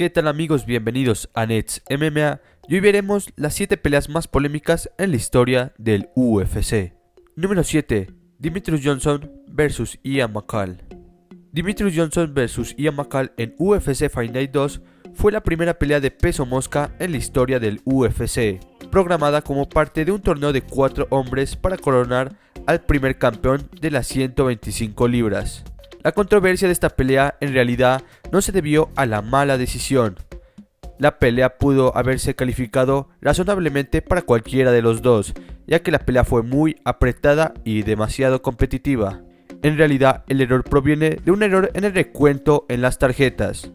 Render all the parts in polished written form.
¿Qué tal amigos? Bienvenidos a Nets MMA y hoy veremos las 7 peleas más polémicas en la historia del UFC. Número 7. Demetrious Johnson vs Ian McCall. Demetrious Johnson vs Ian McCall en UFC Fight Night 2 fue la primera pelea de peso mosca en la historia del UFC, programada como parte de un torneo de 4 hombres para coronar al primer campeón de las 125 libras. La controversia de esta pelea en realidad no se debió a la mala decisión. La pelea pudo haberse calificado razonablemente para cualquiera de los dos, ya que la pelea fue muy apretada y demasiado competitiva. En realidad, el error proviene de un error en el recuento en las tarjetas.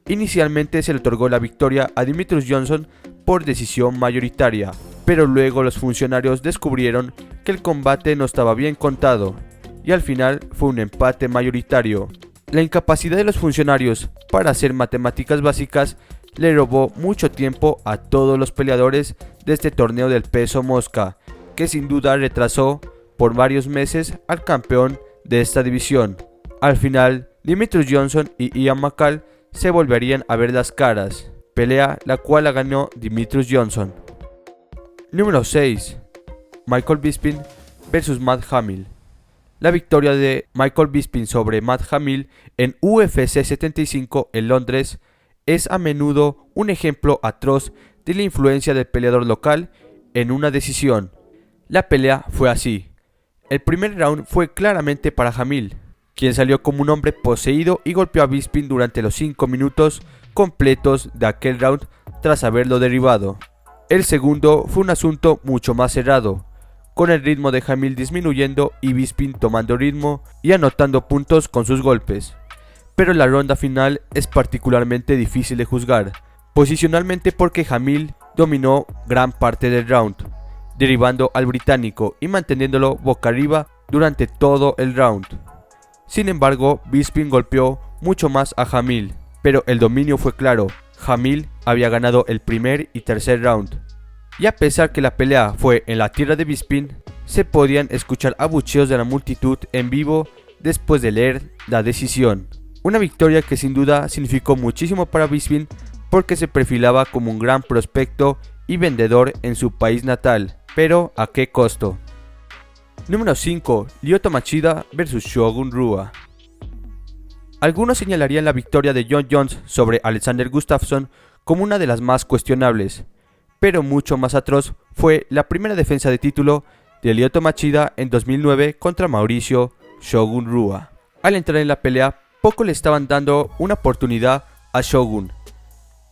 Inicialmente se le otorgó la victoria a Demetrious Johnson por decisión mayoritaria, pero luego los funcionarios descubrieron que el combate no estaba bien contado, y al final fue un empate mayoritario. La incapacidad de los funcionarios para hacer matemáticas básicas le robó mucho tiempo a todos los peleadores de este torneo del peso mosca, que sin duda retrasó por varios meses al campeón de esta división. Al final, Demetrious Johnson y Ian McCall se volverían a ver las caras, pelea la cual la ganó Demetrious Johnson. Número 6. Michael Bisping vs Matt Hamill. La victoria de Michael Bisping sobre Matt Hamill en UFC 75 en Londres es a menudo un ejemplo atroz de la influencia del peleador local en una decisión. La pelea fue así. El primer round fue claramente para Hamill, quien salió como un hombre poseído y golpeó a Bisping durante los 5 minutos completos de aquel round tras haberlo derribado. El segundo fue un asunto mucho más cerrado, con el ritmo de Hamill disminuyendo y Bisping tomando ritmo y anotando puntos con sus golpes. Pero la ronda final es particularmente difícil de juzgar, posicionalmente porque Hamill dominó gran parte del round, derribando al británico y manteniéndolo boca arriba durante todo el round. Sin embargo, Bisping golpeó mucho más a Hamill, pero el dominio fue claro. Hamill había ganado el primer y tercer round. Y a pesar que la pelea fue en la tierra de Bisping, se podían escuchar abucheos de la multitud en vivo después de leer la decisión. Una victoria que sin duda significó muchísimo para Bisping porque se perfilaba como un gran prospecto y vendedor en su país natal, pero ¿a qué costo? Número 5. Lyoto Machida vs Shogun Rua. Algunos señalarían la victoria de Jon Jones sobre Alexander Gustafsson como una de las más cuestionables, pero mucho más atroz fue la primera defensa de título de Lyoto Machida en 2009 contra Mauricio Shogun Rua. Al entrar en la pelea, poco le estaban dando una oportunidad a Shogun.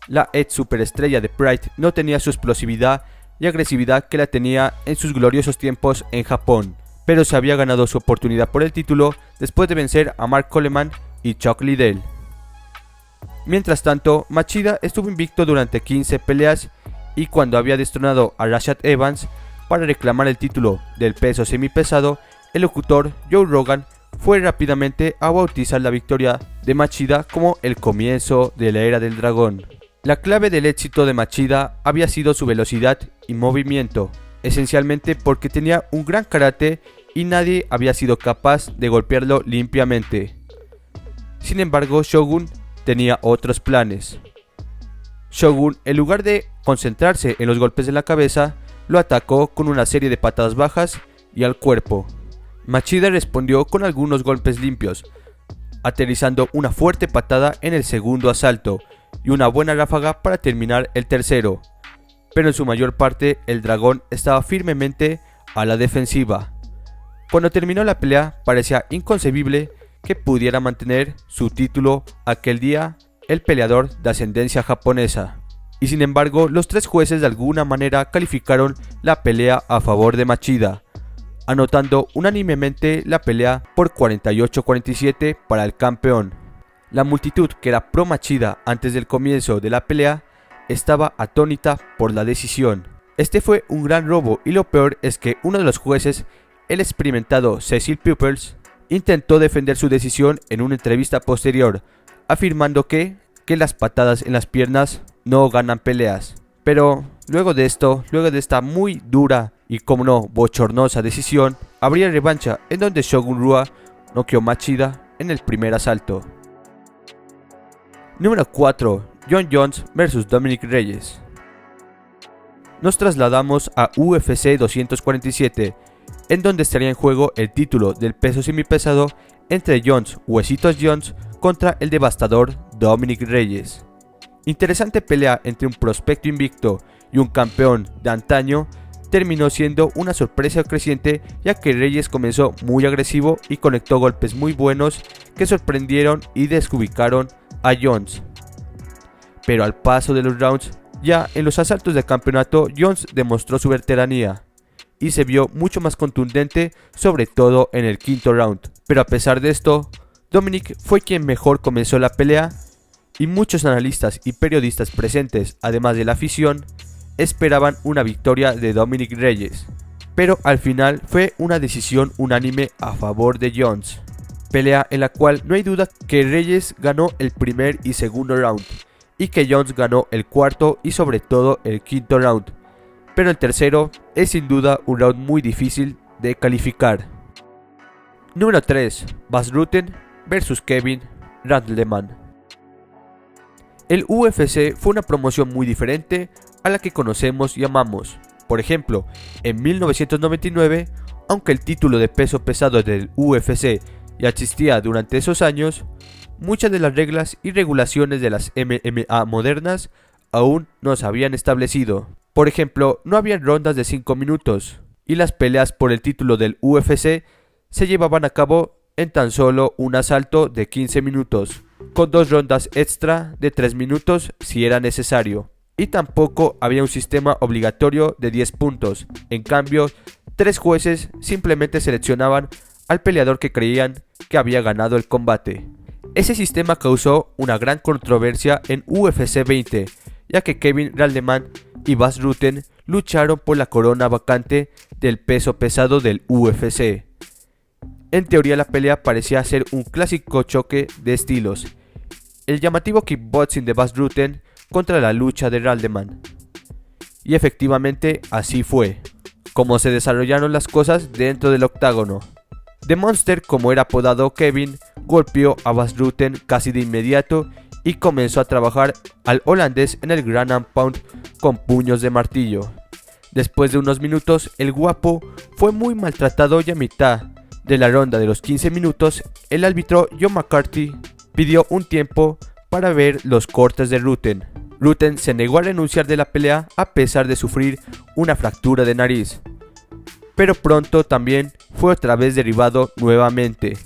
La ex superestrella de Pride no tenía su explosividad y agresividad que la tenía en sus gloriosos tiempos en Japón, pero se había ganado su oportunidad por el título después de vencer a Mark Coleman y Chuck Liddell. Mientras tanto, Machida estuvo invicto durante 15 peleas y cuando había destronado a Rashad Evans para reclamar el título del peso semipesado, el locutor Joe Rogan fue rápidamente a bautizar la victoria de Machida como el comienzo de la era del dragón. La clave del éxito de Machida había sido su velocidad y movimiento, esencialmente porque tenía un gran karate y nadie había sido capaz de golpearlo limpiamente. Sin embargo, Shogun tenía otros planes. Shogun, en lugar de concentrarse en los golpes de la cabeza, lo atacó con una serie de patadas bajas y al cuerpo. Machida respondió con algunos golpes limpios, aterrizando una fuerte patada en el segundo asalto y una buena ráfaga para terminar el tercero. Pero en su mayor parte el dragón estaba firmemente a la defensiva. Cuando terminó la pelea parecía inconcebible que pudiera mantener su título aquel día el peleador de ascendencia japonesa. Y sin embargo, los 3 jueces de alguna manera calificaron la pelea a favor de Machida, anotando unánimemente la pelea por 48-47 para el campeón. La multitud que era pro Machida antes del comienzo de la pelea estaba atónita por la decisión. Este fue un gran robo y lo peor es que uno de los jueces, el experimentado Cecil Peppers, intentó defender su decisión en una entrevista posterior, afirmando que las patadas en las piernas no ganan peleas. Pero luego de esta muy dura y como no bochornosa decisión, habría revancha en donde Shogun Rua noqueó Machida en el primer asalto. Número 4. Jon Jones vs Dominic Reyes. Nos trasladamos a UFC 247, en donde estaría en juego el título del peso semipesado entre Jones Huesitos Jones contra el devastador Dominic Reyes. Interesante pelea entre un prospecto invicto y un campeón de antaño terminó siendo una sorpresa creciente, ya que Reyes comenzó muy agresivo y conectó golpes muy buenos que sorprendieron y desubicaron a Jones. Pero al paso de los rounds, ya en los asaltos de campeonato, Jones demostró su veteranía y se vio mucho más contundente, sobre todo en el quinto round. Pero a pesar de esto, Dominic fue quien mejor comenzó la pelea y muchos analistas y periodistas presentes, además de la afición, esperaban una victoria de Dominic Reyes. Pero al final fue una decisión unánime a favor de Jones. Pelea en la cual no hay duda que Reyes ganó el primer y segundo round, y que Jones ganó el cuarto y sobre todo el quinto round, pero el tercero es sin duda un round muy difícil de calificar. Número 3. Bas Rutten vs Kevin Randleman. El UFC fue una promoción muy diferente a la que conocemos y amamos. Por ejemplo, en 1999, aunque el título de peso pesado del UFC ya existía durante esos años, muchas de las reglas y regulaciones de las MMA modernas aún no se habían establecido. Por ejemplo, no había rondas de 5 minutos, y las peleas por el título del UFC se llevaban a cabo en tan solo un asalto de 15 minutos, con 2 rondas extra de 3 minutos si era necesario. Y tampoco había un sistema obligatorio de 10 puntos. En cambio, 3 jueces simplemente seleccionaban al peleador que creían que había ganado el combate. Ese sistema causó una gran controversia en UFC 20, ya que Kevin Randleman y Bas Rutten lucharon por la corona vacante del peso pesado del UFC. En teoría, la pelea parecía ser un clásico choque de estilos, el llamativo kickboxing de Bas Rutten contra la lucha de Randleman. Y efectivamente así fue, como se desarrollaron las cosas dentro del octágono. The Monster, como era apodado Kevin, golpeó a Bas Rutten casi de inmediato y comenzó a trabajar al holandés en el ground and pound con puños de martillo. Después de unos minutos, el guapo fue muy maltratado y a mitad de la ronda de los 15 minutos, el árbitro John McCarthy pidió un tiempo para ver los cortes de Rutten. Rutten se negó a renunciar de la pelea a pesar de sufrir una fractura de nariz, pero pronto también fue otra vez derribado nuevamente.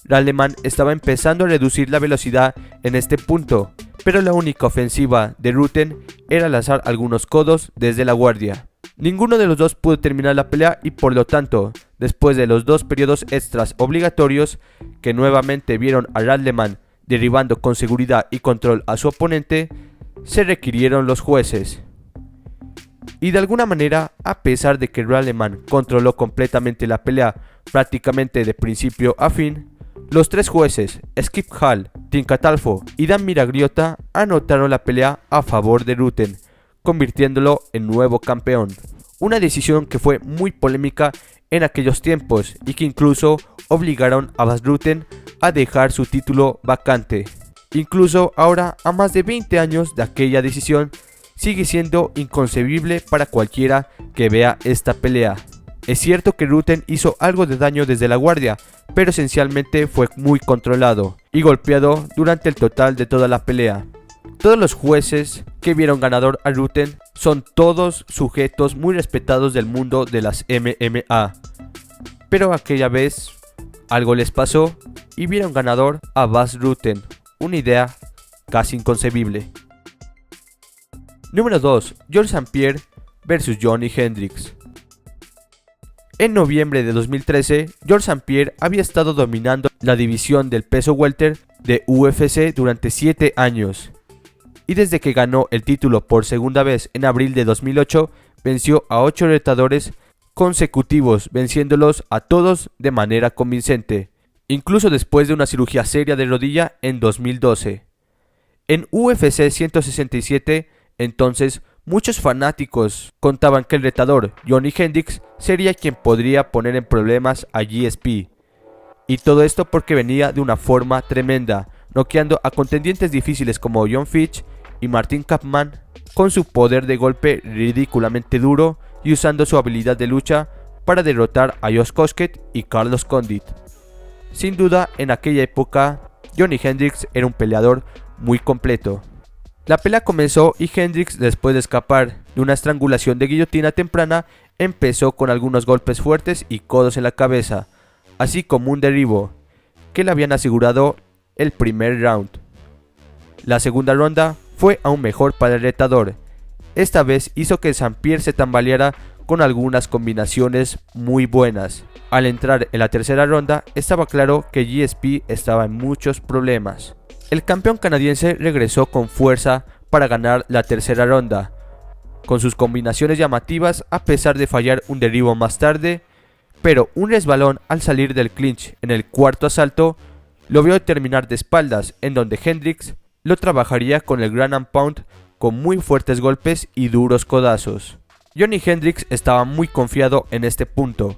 Randleman estaba empezando a reducir la velocidad en este punto, pero la única ofensiva de Rutten era lanzar algunos codos desde la guardia. Ninguno de los dos pudo terminar la pelea y por lo tanto, después de los 2 periodos extras obligatorios que nuevamente vieron a Randleman derribando con seguridad y control a su oponente, se requirieron los jueces. Y de alguna manera, a pesar de que Randleman controló completamente la pelea prácticamente de principio a fin, los 3 jueces, Skip Hall, Tim Catalfo y Dan Miragliotta, anotaron la pelea a favor de Rutten, convirtiéndolo en nuevo campeón. Una decisión que fue muy polémica en aquellos tiempos y que incluso obligaron a Bas Rutten a dejar su título vacante. Incluso ahora, a más de 20 años de aquella decisión, sigue siendo inconcebible para cualquiera que vea esta pelea. Es cierto que Rutten hizo algo de daño desde la guardia, pero esencialmente fue muy controlado y golpeado durante el total de toda la pelea. Todos los jueces que vieron ganador a Rutten son todos sujetos muy respetados del mundo de las MMA. Pero aquella vez algo les pasó y vieron ganador a Bas Rutten, una idea casi inconcebible. Número 2. Georges St. Pierre vs Johnny Hendricks. En noviembre de 2013, Georges St. Pierre había estado dominando la división del peso welter de UFC durante 7 años. Y desde que ganó el título por segunda vez en abril de 2008, venció a 8 retadores consecutivos, venciéndolos a todos de manera convincente, incluso después de una cirugía seria de rodilla en 2012. En UFC 167, entonces, muchos fanáticos contaban que el retador Johnny Hendricks sería quien podría poner en problemas a GSP. Y todo esto porque venía de una forma tremenda, noqueando a contendientes difíciles como Jon Fitch y Martin Kampmann con su poder de golpe ridículamente duro y usando su habilidad de lucha para derrotar a Josh Koscheck y Carlos Condit. Sin duda, en aquella época, Johnny Hendricks era un peleador muy completo. La pelea comenzó y Hendricks, después de escapar de una estrangulación de guillotina temprana, empezó con algunos golpes fuertes y codos en la cabeza, así como un derribo, que le habían asegurado el primer round. La segunda ronda fue aún mejor para el retador. Esta vez hizo que St. Pierre se tambaleara con algunas combinaciones muy buenas. Al entrar en la tercera ronda, estaba claro que GSP estaba en muchos problemas. El campeón canadiense regresó con fuerza para ganar la tercera ronda, con sus combinaciones llamativas a pesar de fallar un derribo más tarde, pero un resbalón al salir del clinch en el cuarto asalto lo vio terminar de espaldas, en donde Hendricks lo trabajaría con el ground and pound con muy fuertes golpes y duros codazos. Johnny Hendricks estaba muy confiado en este punto.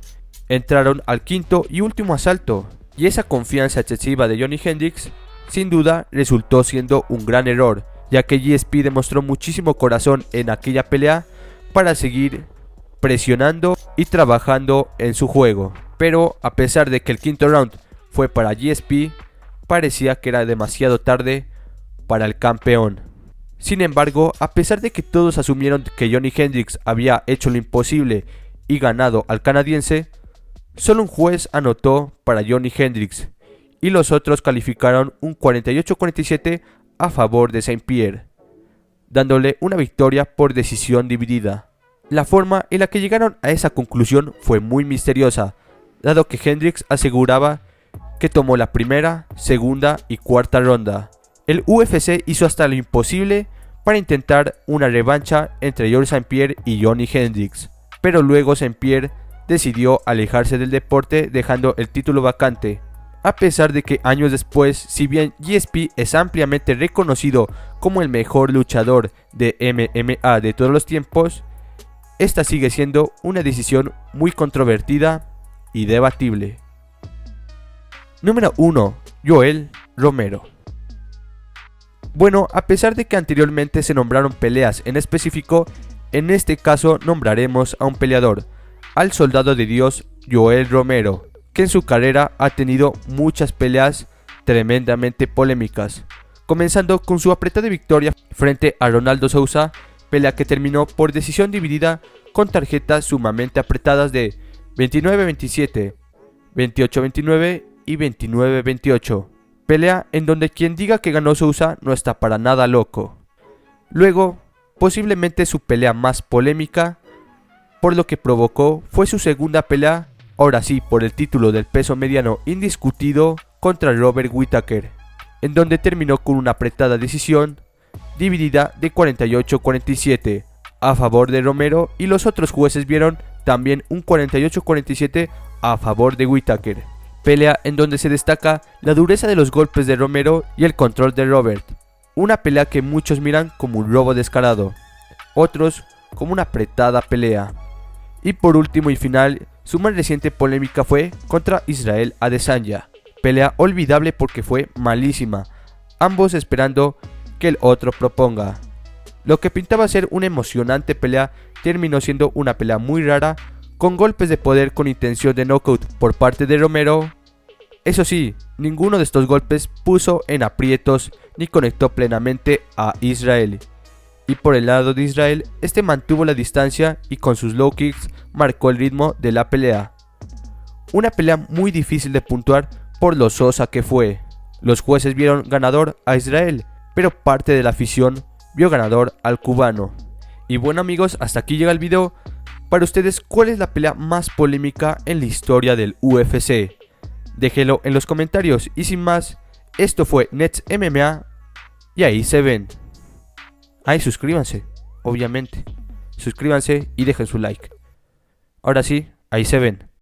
Entraron al quinto y último asalto, y esa confianza excesiva de Johnny Hendricks sin duda resultó siendo un gran error, ya que GSP demostró muchísimo corazón en aquella pelea para seguir presionando y trabajando en su juego. Pero a pesar de que el quinto round fue para GSP, parecía que era demasiado tarde para el campeón. Sin embargo, a pesar de que todos asumieron que Johnny Hendricks había hecho lo imposible y ganado al canadiense, solo un juez anotó para Johnny Hendricks y los otros calificaron un 48-47 a favor de St. Pierre, dándole una victoria por decisión dividida. La forma en la que llegaron a esa conclusión fue muy misteriosa, dado que Hendricks aseguraba que tomó la primera, segunda y cuarta ronda. El UFC hizo hasta lo imposible para intentar una revancha entre Georges St. Pierre y Johnny Hendricks, pero luego St. Pierre decidió alejarse del deporte dejando el título vacante. A pesar de que años después, si bien GSP es ampliamente reconocido como el mejor luchador de MMA de todos los tiempos, esta sigue siendo una decisión muy controvertida y debatible. Número 1. Yoel Romero. Bueno, a pesar de que anteriormente se nombraron peleas en específico, en este caso nombraremos a un peleador, al soldado de Dios Yoel Romero, que en su carrera ha tenido muchas peleas tremendamente polémicas, comenzando con su apretada victoria frente a Ronaldo Sousa, pelea que terminó por decisión dividida con tarjetas sumamente apretadas de 29-27, 28-29 y 29-28, pelea en donde quien diga que ganó Sousa no está para nada loco. Luego, posiblemente su pelea más polémica, por lo que provocó, fue su segunda pelea, ahora sí por el título del peso mediano indiscutido, contra Robert Whittaker, en donde terminó con una apretada decisión dividida de 48-47 a favor de Romero, y los otros jueces vieron también un 48-47 a favor de Whittaker, pelea en donde se destaca la dureza de los golpes de Romero y el control de Robert, una pelea que muchos miran como un robo descarado, otros como una apretada pelea. Y por último y final, su más reciente polémica fue contra Israel Adesanya, pelea olvidable porque fue malísima, ambos esperando que el otro proponga. Lo que pintaba ser una emocionante pelea terminó siendo una pelea muy rara, con golpes de poder con intención de knockout por parte de Romero. Eso sí, ninguno de estos golpes puso en aprietos ni conectó plenamente a Israel. Y por el lado de Israel, este mantuvo la distancia y con sus low kicks marcó el ritmo de la pelea. Una pelea muy difícil de puntuar por lo sosa que fue. Los jueces vieron ganador a Israel, pero parte de la afición vio ganador al cubano. Y bueno amigos, hasta aquí llega el video. Para ustedes, ¿cuál es la pelea más polémica en la historia del UFC? Déjenlo en los comentarios y sin más, esto fue Nets MMA y ahí se ven. Ahí suscríbanse, obviamente. Suscríbanse y dejen su like. Ahora sí, ahí se ven.